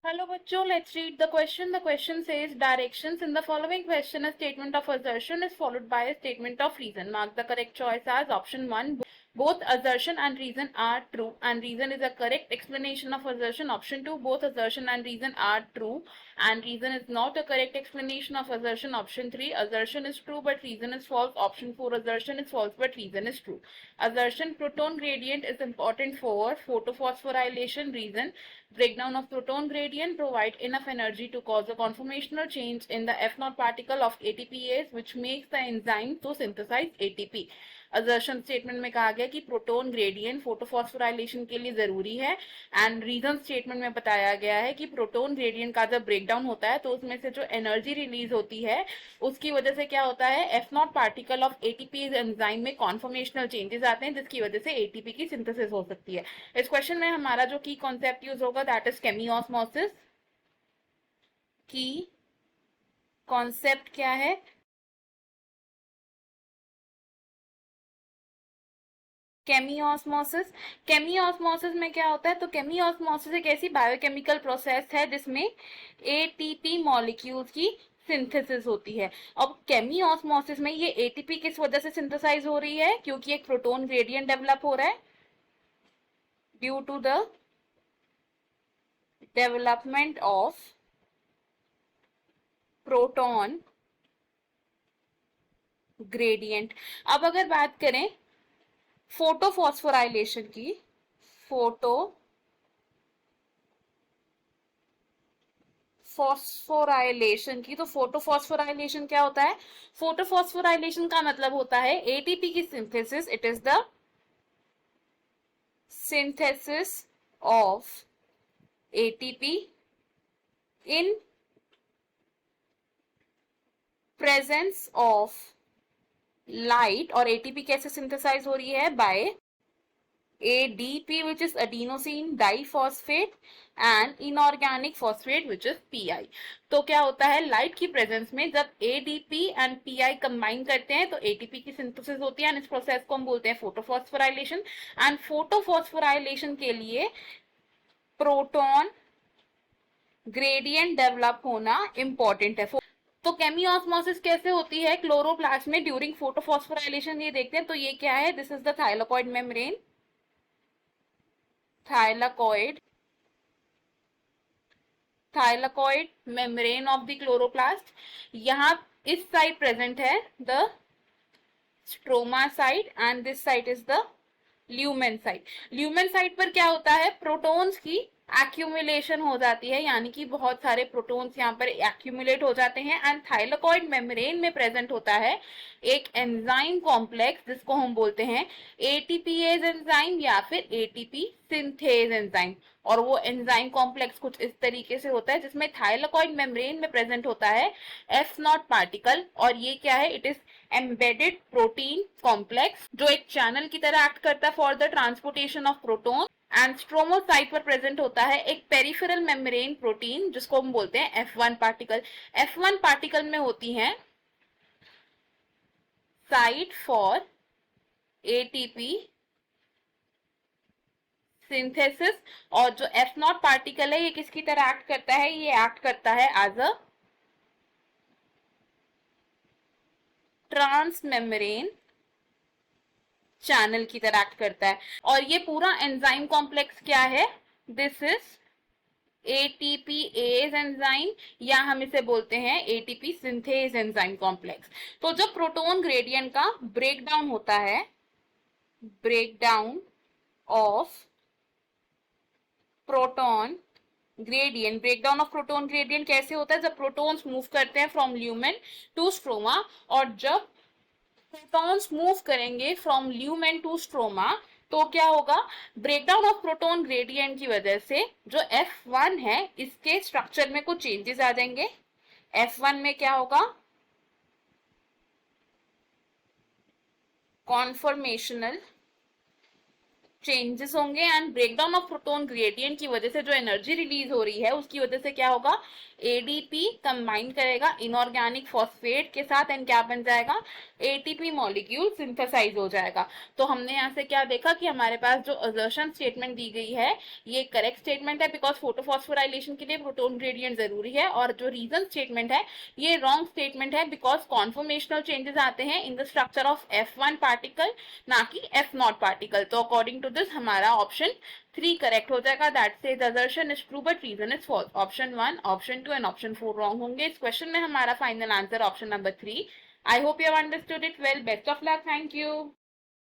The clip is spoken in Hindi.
Hello bachcho, let's read the question. The question says directions. In the following question, a statement of assertion is followed by a statement of reason. Mark the correct choice as option 1. Both assertion and reason are true, and reason is a correct explanation of assertion. Option 2. Both assertion and reason are true, and reason is not a correct explanation of assertion. Option 3. Assertion is true but reason is false. Option 4. Assertion is false but reason is true. Assertion: proton gradient is important for photophosphorylation. Reason: breakdown of proton gradient provide enough energy to cause a conformational change in the F0 particle of ATPase, which makes the enzyme to synthesize ATP. Assertion statement में कहा गया कि प्रोटोन ग्रेडियंट फोटोफॉस्फोराइलेशन के लिए जरूरी है, एंड रीजन स्टेटमेंट में बताया गया है कि प्रोटोन ग्रेडियंट का जब ब्रेकडाउन होता है तो उसमें से जो एनर्जी रिलीज होती है उसकी वजह से क्या होता है, F0 particle of ATP enzyme में कॉन्फॉर्मेशनल चेंजेस आते हैं जिसकी वजह से एटीपी की सिंथेसिस हो सकती है। इस क्वेश्चन में हमारा जो की कॉन्सेप्ट यूज होगा दैट इज केमियोस्मोसिस। की कॉन्सेप्ट क्या है? केमियोस्मोसिस। केमियोस्मोसिस में क्या होता है, तो केमियोस्मोसिस एक ऐसी बायोकेमिकल प्रोसेस है जिसमें एटीपी मॉलिक्यूल्स की सिंथेसिस होती है। अब केमियोस्मोसिस में ये एटीपी किस वजह से सिंथेसाइज हो रही है, क्योंकि एक प्रोटोन ग्रेडियंट डेवलप हो रहा है due to the development of proton gradient. अब अगर बात करें फोटोफॉस्फोराइलेशन की, तो फोटोफॉस्फोराइलेशन क्या होता है? फोटोफॉस्फोराइलेशन का मतलब होता है एटीपी की synthesis. It is the synthesis of ATP in presence of light. और एटीपी कैसे सिंथेसाइज हो रही है? By ADP, which is adenosine diphosphate, and inorganic phosphate, which is PI। तो क्या होता है, लाइट की प्रेजेंस में जब ADP एंड PI कंबाइन करते हैं तो ATP की सिंथेसिस होती है, इस प्रोसेस को हम बोलते हैं फोटोफॉस्फोराइलेशन। एंड फोटोफॉस्फोराइलेशन के लिए प्रोटॉन ग्रेडियंट डेवलप होना इंपॉर्टेंट है। तो केमियोस्मोसिस कैसे होती है क्लोरोप्लास्ट में ड्यूरिंग फोटोफॉस्फोराइलेशन, ये देखते हैं। तो ये क्या है, this is the thylakoid membrane, thylakoid thylakoid membrane of the chloroplast. यहां इस साइड प्रेजेंट है the stroma side and this side is the lumen side. Lumen side पर क्या होता है, प्रोटॉन्स की एक्यूमुलेशन हो जाती है, यानी कि बहुत सारे प्रोटॉन्स यहाँ पर एक्यूमुलेट हो जाते हैं। एंड थाइलाकॉइड मेम्ब्रेन में प्रेजेंट होता है एक एंजाइम कॉम्प्लेक्स जिसको हम बोलते हैं एटीपीएज एंजाइम या फिर एटीपी सिंथेज एंजाइम। और वो एंजाइम कॉम्प्लेक्स कुछ इस तरीके से होता है जिसमें थाइलाकॉइड मेम्ब्रेन में प्रेजेंट होता है F0 पार्टिकल, और ये क्या है, it is embedded protein complex जो एक चैनल की तरह एक्ट करता है for the transportation of proton. And stromal site पर प्रेजेंट होता है एक पेरिफेरल मेम्ब्रेन प्रोटीन जिसको हम बोलते हैं F1 पार्टिकल। F1 पार्टिकल में होती हैं साइट फॉर एटीपी सिंथेसिस, और जो F0 पार्टिकल है ये किसकी तरह एक्ट करता है, ये एक्ट करता है as a transmembrane channel की तरह एक्ट करता है। और ये पूरा एंजाइम कॉम्प्लेक्स क्या है, दिस इज एटीपीएज एंजाइम, या हम इसे बोलते हैं एटीपी सिंथेज एंजाइम कॉम्प्लेक्स। तो जब प्रोटोन ग्रेडियंट का ब्रेकडाउन होता है, breakdown of proton gradient, breakdown of proton gradient कैसे होता है, जब प्रोटॉन्स मूव करते हैं फ्रॉम ल्यूमेन टू स्ट्रोमा, और जब प्रोटॉन्स मूव करेंगे फ्रॉम ल्यूमेन टू स्ट्रोमा तो क्या होगा, ब्रेकडाउन ऑफ प्रोटोन ग्रेडियंट की वजह से जो F1 है इसके स्ट्रक्चर में कुछ चेंजेस आ जाएंगे। F1 में क्या होगा, कॉन्फॉर्मेशनल चेंजेस होंगे and breakdown of proton gradient की वजह से जो एनर्जी रिलीज हो रही है उसकी वजह से क्या होगा, एडीपी कंबाइन करेगा इनऑर्गेनिक फॉस्फेट के साथ एंड क्या बन जाएगा, एटीपी मॉलिक्यूल सिंथेसाइज हो जाएगा। तो हमने यहाँ से क्या देखा कि हमारे पास जो असर्शन स्टेटमेंट दी गई है ये करेक्ट स्टेटमेंट है बिकॉज फोटोफॉस्फोराइलेशन के लिए प्रोटोन ग्रेडियंट जरूरी है, और जो रीजन स्टेटमेंट है ये रॉन्ग स्टेटमेंट है बिकॉज कॉन्फॉर्मेशनल चेंजेस आते हैं in the structure of F1 particle ना कि F0 पार्टिकल। तो अकॉर्डिंग टू दिस हमारा ऑप्शन 3 करेक्ट हो जाएगा, that says assertion is true but reason is false. Option 1, option 2 and option 4 wrong होंगे। इस क्वेश्चन में हमारा final answer option number 3। I hope you have understood it well. Best of luck, thank you.